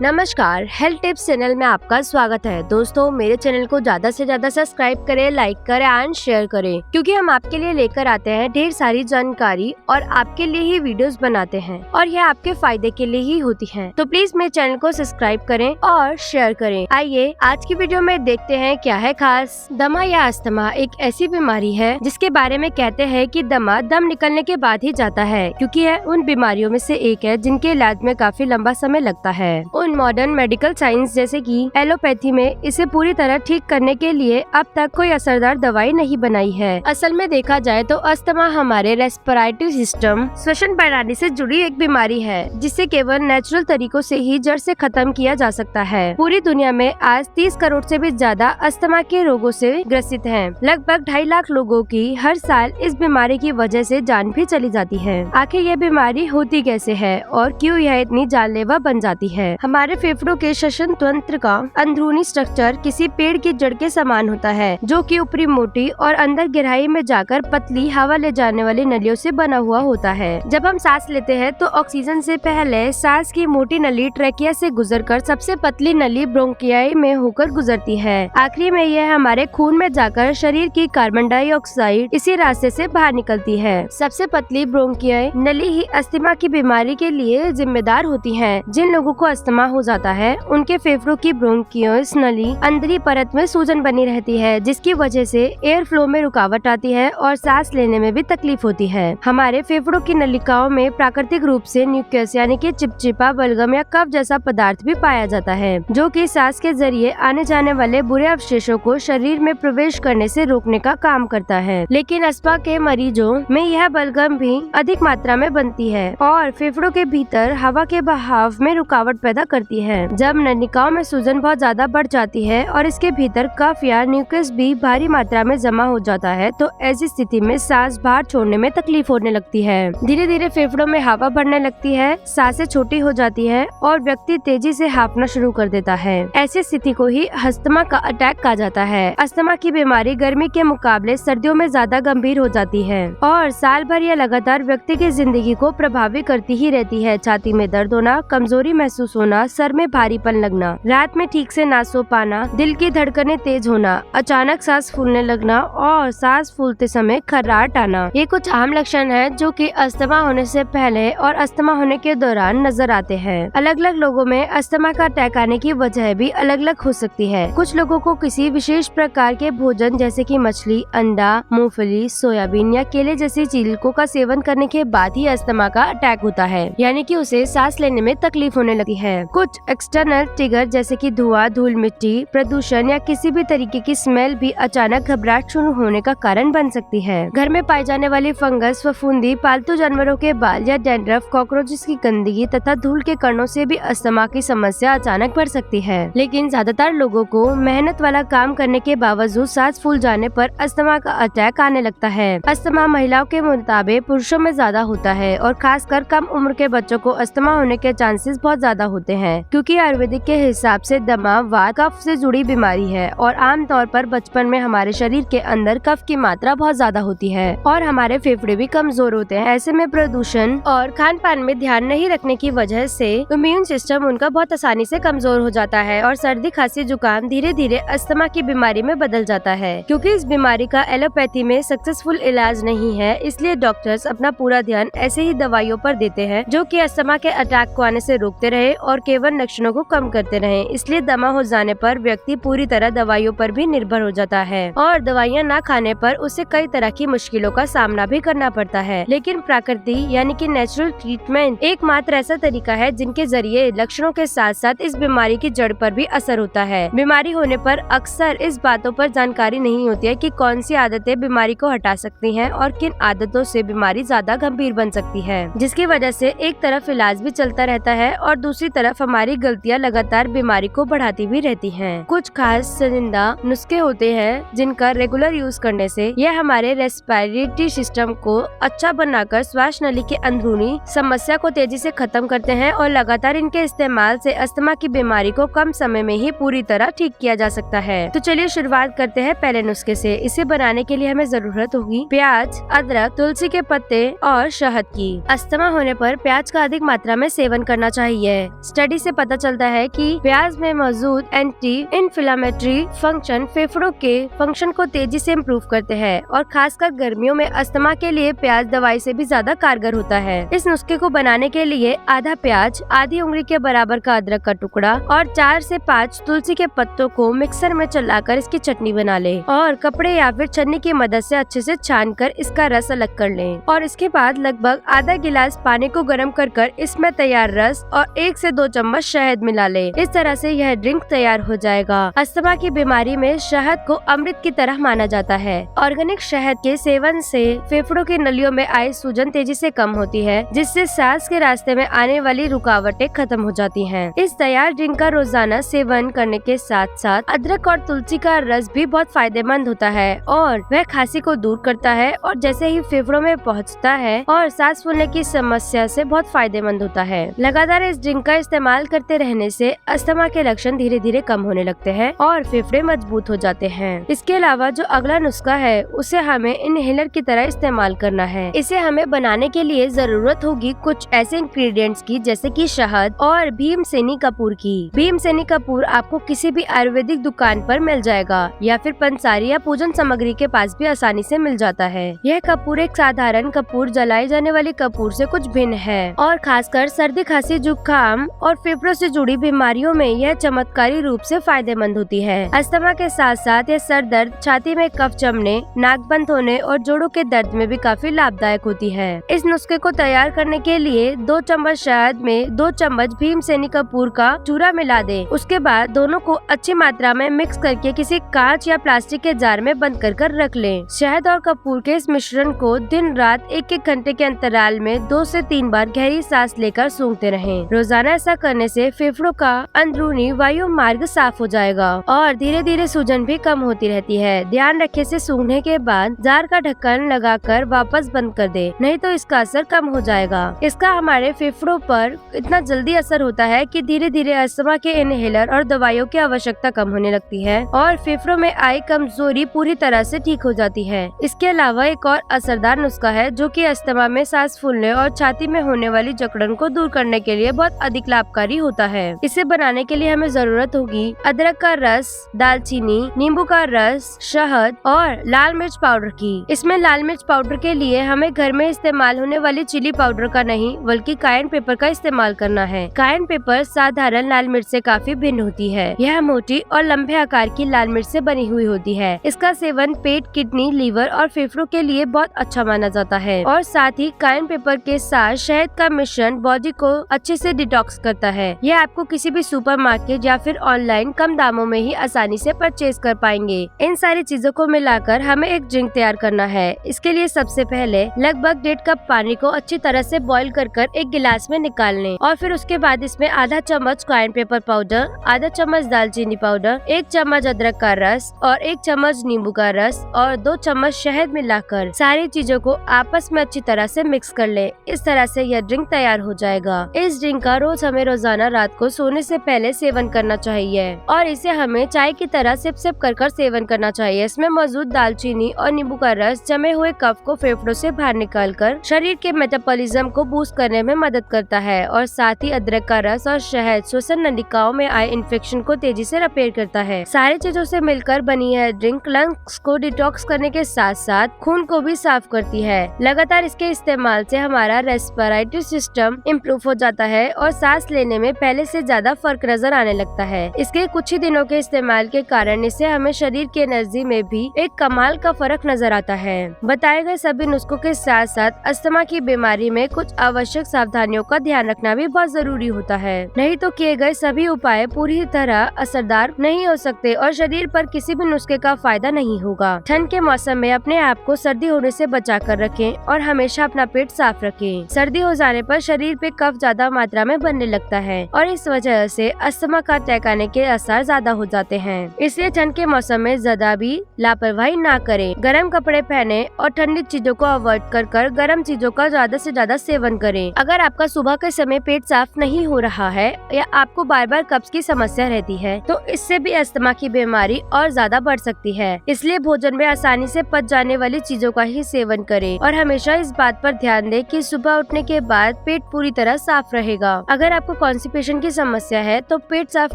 नमस्कार, health tips channel में आपका स्वागत है। दोस्तों, मेरे चैनल को ज्यादा से ज्यादा सब्सक्राइब करें, लाइक करें एंड शेयर करें, क्योंकि हम आपके लिए लेकर आते हैं ढेर सारी जानकारी और आपके लिए ही वीडियोस बनाते हैं और यह आपके फायदे के लिए ही होती है। तो प्लीज मेरे चैनल को सब्सक्राइब करें और शेयर करें। आइए आज की वीडियो में देखते हैं क्या है खास। दमा या अस्थमा एक ऐसी बीमारी है जिसके बारे में कहते हैं कि दमा दम निकलने के बाद ही जाता है, क्योंकि यह उन बीमारियों में से एक है जिनके इलाज में काफी लंबा समय लगता है। मॉडर्न मेडिकल साइंस जैसे कि एलोपैथी में इसे पूरी तरह ठीक करने के लिए अब तक कोई असरदार दवाई नहीं बनाई है। असल में देखा जाए तो अस्थमा हमारे रेस्पिरेटरी सिस्टम श्वसन प्रणाली से जुड़ी एक बीमारी है जिसे केवल नेचुरल तरीकों से ही जड़ से खत्म किया जा सकता है। पूरी दुनिया में आज 30 करोड़ से भी ज्यादा अस्थमा के रोगों से ग्रसित हैं। लगभग 2.5 लाख लोगों की हर साल इस बीमारी की वजह से जान भी चली जाती है। आखिर यह बीमारी होती कैसे है और क्यों यह इतनी जानलेवा बन जाती है? हमारे फेफड़ों के श्वसन तंत्र का अंदरूनी स्ट्रक्चर किसी पेड़ की जड़ के समान होता है, जो कि ऊपरी मोटी और अंदर गहराई में जाकर पतली हवा ले जाने वाली नलियों से बना हुआ होता है। जब हम सांस लेते हैं तो ऑक्सीजन से पहले सांस की मोटी नली ट्रेकिया से गुजरकर सबसे पतली नली ब्रोंकियाई में होकर गुजरती है। आखिरी में यह हमारे खून में जाकर शरीर की कार्बन डाइऑक्साइड इसी रास्ते से बाहर निकलती है। सबसे पतली ब्रोंकियाई नली ही अस्थमा की बीमारी के लिए जिम्मेदार होती है। जिन लोगों को अस्थमा हो जाता है उनके फेफड़ों की ब्रोंकियोस नली अंदरी परत में सूजन बनी रहती है, जिसकी वजह से एयर फ्लो में रुकावट आती है और सांस लेने में भी तकलीफ होती है। हमारे फेफड़ों की नलिकाओं में प्राकृतिक रूप से न्यूक्लियस यानी कि चिपचिपा बलगम या कफ जैसा पदार्थ भी पाया जाता है, जो कि सांस के जरिए आने जाने वाले बुरे अवशेषों को शरीर में प्रवेश करने से रोकने का काम करता है। लेकिन अस्थमा के मरीजों में यह बलगम भी अधिक मात्रा में बनती है और फेफड़ों के भीतर हवा के बहाव में रुकावट पैदा करती है। जब नलिकाओं में सूजन बहुत ज्यादा बढ़ जाती है और इसके भीतर कफ या न्यूक्लियस भी भारी मात्रा में जमा हो जाता है, तो ऐसी स्थिति में सांस बाहर छोड़ने में तकलीफ होने लगती है। धीरे धीरे फेफड़ों में हवा भरने लगती है, सांसें छोटी हो जाती है और व्यक्ति तेजी से हांफना शुरू कर देता है। ऐसी स्थिति को ही अस्थमा का अटैक कहा जाता है। अस्थमा की बीमारी गर्मी के मुकाबले सर्दियों में ज्यादा गंभीर हो जाती है और साल भर यह लगातार व्यक्ति की जिंदगी को प्रभावित करती ही रहती है। छाती में दर्द होना, कमजोरी महसूस होना, सर में भारीपन लगना, रात में ठीक से ना सो पाना, दिल की धड़कनें तेज होना, अचानक सांस फूलने लगना और सांस फूलते समय खर्राट आना, ये कुछ आम लक्षण हैं जो कि अस्थमा होने से पहले और अस्थमा होने के दौरान नजर आते हैं। अलग अलग लोगों में अस्थमा का अटैक आने की वजह भी अलग अलग हो सकती है। कुछ लोगों को किसी विशेष प्रकार के भोजन जैसे कि मछली, अंडा, मूंगफली, सोयाबीन या केले जैसी चीजों का सेवन करने के बाद ही अस्थमा का अटैक होता है, यानी कि उसे सांस लेने में तकलीफ होने लगती है। कुछ एक्सटर्नल ट्रिगर जैसे कि धुआं, धूल मिट्टी, प्रदूषण या किसी भी तरीके की स्मेल भी अचानक घबराहट शुरू होने का कारण बन सकती है। घर में पाई जाने वाली फंगस, फफूंदी, पालतू जानवरों के बाल या डैंड्रफ, कॉकरोचेस की गंदगी तथा धूल के कणों से भी अस्थमा की समस्या अचानक बढ़ सकती है। लेकिन ज्यादातर लोगों को मेहनत वाला काम करने के बावजूद सांस फूल जाने पर अस्थमा का अटैक आने लगता है। अस्थमा महिलाओं के मुताबिक पुरुषों में ज्यादा होता है और खासकर कम उम्र के बच्चों को अस्थमा होने के चांसेस बहुत ज्यादा होते हैं, क्योंकि आयुर्वेदिक के हिसाब से दमा वात कफ से जुड़ी बीमारी है और आमतौर पर बचपन में हमारे शरीर के अंदर कफ की मात्रा बहुत ज्यादा होती है और हमारे फेफड़े भी कमजोर होते हैं। ऐसे में प्रदूषण और खान पान में ध्यान नहीं रखने की वजह से इम्यून सिस्टम उनका बहुत आसानी से कमजोर हो जाता है और सर्दी, खांसी, जुकाम धीरे धीरे अस्थमा की बीमारी में बदल जाता है। क्योंकि इस बीमारी का एलोपैथी में सक्सेसफुल इलाज नहीं है, इसलिए डॉक्टर्स अपना पूरा ध्यान ऐसे ही दवाइयों पर देते हैं जो कि अस्थमा के अटैक को आने से रोकते रहे और केवल लक्षणों को कम करते रहे। इसलिए दमा हो जाने पर व्यक्ति पूरी तरह दवाइयों पर भी निर्भर हो जाता है और दवाइयाँ न खाने पर उसे कई तरह की मुश्किलों का सामना भी करना पड़ता है। लेकिन प्रकृति यानी कि नेचुरल ट्रीटमेंट एकमात्र ऐसा तरीका है जिनके जरिए लक्षणों के साथ साथ इस बीमारी की जड़ पर भी असर होता है। बीमारी होने पर अक्सर इस बातों पर जानकारी नहीं होती है कि कौन सी आदतें बीमारी को हटा सकती हैं और किन आदतों से बीमारी ज्यादा गंभीर बन सकती है, जिसकी वजह से एक तरफ इलाज भी चलता रहता है और दूसरी तरफ हमारी गलतियाँ लगातार बीमारी को बढ़ाती भी रहती हैं। कुछ खास चुनिंदा नुस्खे होते हैं जिनका रेगुलर यूज करने से यह हमारे रेस्पिरेटरी सिस्टम को अच्छा बनाकर श्वास नली के अंदरूनी समस्या को तेजी से खत्म करते हैं और लगातार इनके इस्तेमाल से अस्थमा की बीमारी को कम समय में ही पूरी तरह ठीक किया जा सकता है। तो चलिए शुरुआत करते हैं पहले नुस्खे से। इसे बनाने के लिए हमें जरूरत होगी प्याज, अदरक, तुलसी के पत्ते और शहद की। अस्थमा होने पर प्याज का अधिक मात्रा में सेवन करना चाहिए। स्टडी से पता चलता है कि प्याज में मौजूद एंटी इन्फ्लेमेटरी फंक्शन फेफड़ों के फंक्शन को तेजी से इम्प्रूव करते हैं और खासकर गर्मियों में अस्थमा के लिए प्याज दवाई से भी ज्यादा कारगर होता है। इस नुस्खे को बनाने के लिए आधा प्याज, आधी उंगली के बराबर का अदरक का टुकड़ा और 4 से 5 तुलसी के पत्तों को मिक्सर में चलाकर इसकी चटनी बना ले और कपड़े या फिर छन्नी की मदद से अच्छे से छानकर इसका रस अलग कर लें। और इसके बाद लगभग आधा गिलास पानी को गर्म कर इसमें तैयार रस और 1 से 2 चम्मच शहद मिला ले। इस तरह से यह ड्रिंक तैयार हो जाएगा। अस्थमा की बीमारी में शहद को अमृत की तरह माना जाता है। ऑर्गेनिक शहद के सेवन से फेफड़ों की नलियों में आई सूजन तेजी से कम होती है, जिससे सांस के रास्ते में आने वाली रुकावटें खत्म हो जाती हैं। इस तैयार ड्रिंक का रोजाना सेवन करने के साथ साथ अदरक और तुलसी का रस भी बहुत फायदेमंद होता है और वह खांसी को दूर करता है और जैसे ही फेफड़ों में पहुंचता है और सांस फूलने की समस्या से बहुत फायदेमंद होता है। लगातार इस ड्रिंक का इस्तेमाल करते रहने से अस्थमा के लक्षण धीरे धीरे कम होने लगते हैं और फेफड़े मजबूत हो जाते हैं। इसके अलावा जो अगला नुस्खा है उसे हमें इनहेलर की तरह इस्तेमाल करना है। इसे हमें बनाने के लिए जरूरत होगी कुछ ऐसे इंग्रेडिएंट्स की जैसे कि शहद और भीमसेनी कपूर की। भीमसेनी कपूर आपको किसी भी आयुर्वेदिक दुकान पर मिल जाएगा या फिर पंसारी या पूजन सामग्री के पास भी आसानी से मिल जाता है। यह कपूर एक साधारण कपूर जलाई जाने वाली कपूर से कुछ भिन्न है और खासकर सर्दी, खांसी, जुकाम और फेफड़ों से जुड़ी बीमारियों में यह चमत्कारी रूप से फायदेमंद होती है। अस्थमा के साथ साथ यह सर दर्द, छाती में कफ जमने, नाक बंद होने और जोड़ों के दर्द में भी काफी लाभदायक होती है। इस नुस्खे को तैयार करने के लिए 2 चम्मच शहद में 2 चम्मच भीमसेनी कपूर का चूरा मिला दे। उसके बाद दोनों को अच्छी मात्रा में मिक्स करके किसी कांच या प्लास्टिक के जार में बंद कर रख लें। शहद और कपूर के इस मिश्रण को दिन रात 1-1 घंटे के अंतराल में 2 से 3 बार गहरी सांस लेकर सूंघते रहें। रोजाना ऐसा करने से फेफड़ों का अंदरूनी वायु मार्ग साफ हो जाएगा और धीरे धीरे सूजन भी कम होती रहती है। ध्यान रखें, से सूंघने के बाद जार का ढक्कन लगाकर वापस बंद कर दे, नहीं तो इसका असर कम हो जाएगा। इसका हमारे फेफड़ों पर इतना जल्दी असर होता है कि धीरे धीरे अस्थमा के इनहेलर और दवाइयों की आवश्यकता कम होने लगती है और फेफड़ों में आई कमजोरी पूरी तरह से ठीक हो जाती है। इसके अलावा एक और असरदार नुस्खा है जो कि अस्थमा में सांस फूलने और छाती में होने वाली जकड़न को दूर करने के लिए बहुत अधिक लाभकारी होता है। इसे बनाने के लिए हमें जरूरत होगी अदरक का रस, दालचीनी, नींबू का रस, शहद और लाल मिर्च पाउडर की। इसमें लाल मिर्च पाउडर के लिए हमें घर में इस्तेमाल होने वाली चिली पाउडर का नहीं बल्कि कायन पेपर का इस्तेमाल करना है। कायन पेपर साधारण लाल मिर्च से काफी भिन्न होती है। यह मोटी और लंबे आकार की लाल मिर्च से बनी हुई होती है। इसका सेवन पेट, किडनी, लीवर और फेफड़ों के लिए बहुत अच्छा माना जाता है और साथ ही कायन पेपर के साथ शहद का मिश्रण बॉडी को अच्छे से डिटॉक्स करता है। यह आपको किसी भी सुपरमार्केट या फिर ऑनलाइन कम दामों में ही आसानी से परचेज कर पाएंगे। इन सारी चीजों को मिलाकर हमें एक ड्रिंक तैयार करना है। इसके लिए सबसे पहले लगभग 1.5 कप पानी को अच्छी तरह से बॉईल कर एक गिलास में निकाल लें और फिर उसके बाद इसमें आधा चम्मच कायन पेपर पाउडर, आधा चम्मच दालचीनी पाउडर, 1 चम्मच अदरक का रस और 1 चम्मच नींबू का रस और 2 चम्मच शहद मिलाकर सारी चीजों को आपस में अच्छी तरह से मिक्स कर ले। इस तरह से यह ड्रिंक तैयार हो जाएगा। इस ड्रिंक का रोज हमें रोजाना रात को सोने से पहले सेवन करना चाहिए और इसे हमें चाय की तरह सिप सिप कर सेवन करना चाहिए। इसमें मौजूद दालचीनी और नींबू का रस जमे हुए कफ को फेफड़ों से बाहर निकालकर शरीर के मेटाबॉलिज्म को बूस्ट करने में मदद करता है और साथ ही अदरक का रस और शहद श्वसन नलिकाओं में आए इन्फेक्शन को तेजी से रिपेयर करता है। सारी चीजों से मिलकर बनी यह ड्रिंक लंग्स को डिटॉक्स करने के साथ साथ खून को भी साफ करती है। लगातार इसके इस्तेमाल से हमारा रेस्पिरेटरी सिस्टम इम्प्रूव हो जाता है और सांस लेने में पहले से ज्यादा फर्क नजर आने लगता है। इसके कुछ ही दिनों के इस्तेमाल के कारण इससे हमें शरीर की एनर्जी में भी एक कमाल का फर्क नजर आता है। बताए गए सभी नुस्खों के साथ साथ अस्थमा की बीमारी में कुछ आवश्यक सावधानियों का ध्यान रखना भी बहुत जरूरी होता है, नहीं तो किए गए सभी उपाय पूरी तरह असरदार नहीं हो सकते और शरीर पर किसी भी नुस्खे का फायदा नहीं होगा। ठंड के मौसम में अपने आप को सर्दी होने से बचा कर रखें और हमेशा अपना पेट साफ रखें। सर्दी हो जाने पर शरीर पे कफ ज्यादा मात्रा में बनने लगता है और इस वजह से अस्थमा का अटैक आने के आसार ज्यादा हो जाते हैं। इसलिए ठंड के मौसम में ज्यादा भी लापरवाही ना करें। गर्म कपड़े पहने और ठंडी चीजों को अवॉइड कर गर्म चीजों का ज्यादा से ज्यादा सेवन करें। अगर आपका सुबह के समय पेट साफ नहीं हो रहा है या आपको बार बार कब्ज की समस्या रहती है तो इससे भी अस्थमा की बीमारी और ज्यादा बढ़ सकती है। इसलिए भोजन में आसानी से पच जाने वाली चीजों का ही सेवन करें और हमेशा इस बात पर ध्यान दें कि सुबह उठने के बाद पेट पूरी तरह साफ रहेगा। अगर आपको कॉन्स्टिपेशन की समस्या है तो पेट साफ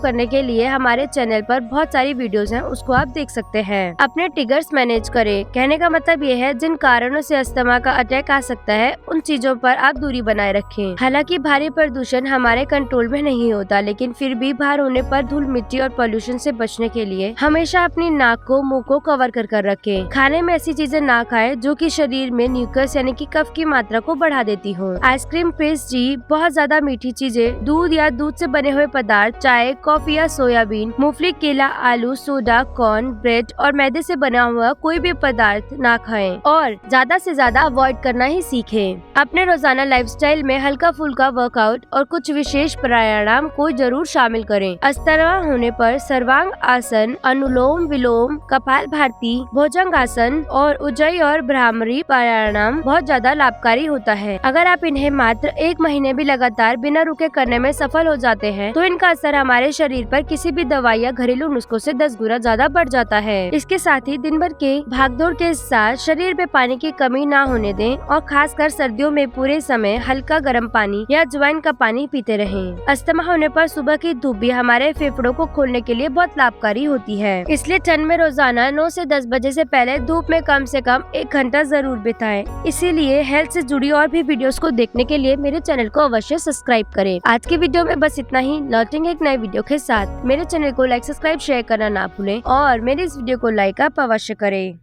करने के लिए हमारे चैनल पर बहुत सारी वीडियोस हैं, उसको आप देख सकते हैं। अपने ट्रिगर्स मैनेज करें, कहने का मतलब ये है जिन कारणों से अस्थमा का अटैक आ सकता है उन चीजों पर आप दूरी बनाए रखें। हालांकि भारी प्रदूषण हमारे कंट्रोल में नहीं होता, लेकिन फिर भी बाहर होने पर धूल मिट्टी और पोल्यूशन से बचने के लिए हमेशा अपनी नाक को मुंह को कवर कर रखें। खाने में ऐसी चीजें ना खाएं जो कि शरीर में म्यूकस यानी कि कफ की मात्रा को बढ़ा देती हो। आइसक्रीम, पेस्ट्री, बहुत ज्यादा मीठी चीजें, दूध या दूध से बने हुए पदार्थ, चाय, कॉफी या सोयाबीन, मूंगफली, केला, आलू, सोडा, कॉर्न, ब्रेड और मैदे से बना हुआ कोई भी पदार्थ ना खाएं और ज्यादा से ज्यादा अवॉइड करना ही सीखें। अपने रोजाना लाइफस्टाइल में हल्का फुल्का वर्कआउट और कुछ विशेष प्राणायाम को जरूर शामिल करें। अस्थमा होने पर सर्वांग आसन, अनुलोम विलोम, कपालभाति, भुजंगासन और उज्जयी और भ्रामरी प्राणायाम बहुत ज्यादा लाभकारी होता है। अगर आप इन्हें मात्र 1 महीने भी लगातार बिना रुके करने में सफल हो जाते हैं तो इनका असर हमारे शरीर पर किसी भी दवाई या घरेलू नुस्खों से 10 गुना ज्यादा बढ़ जाता है। इसके साथ ही दिन भर के भागदौड़ के साथ शरीर में पानी की कमी ना होने दें और खासकर सर्दियों में पूरे समय हल्का गर्म पानी या अजवाइन का पानी पीते रहें। अस्थमा होने पर सुबह की धूप भी हमारे फेफड़ों को खोलने के लिए बहुत लाभकारी होती है, इसलिए ठंड में रोजाना 9 से 10 बजे से पहले धूप में कम से कम 1 घंटा जरूर बिताएं। इसीलिए हेल्थ से जुड़ी और भी वीडियोस को देखने के लिए मेरे चैनल को अवश्य सब्सक्राइब करें। आज की वीडियो में बस इतना ही। लौटेंगे एक नए वीडियो के साथ। मेरे चैनल को लाइक, सब्सक्राइब, शेयर करना ना भूलें और मेरी इस वीडियो को लाइक आप अवश्य करें।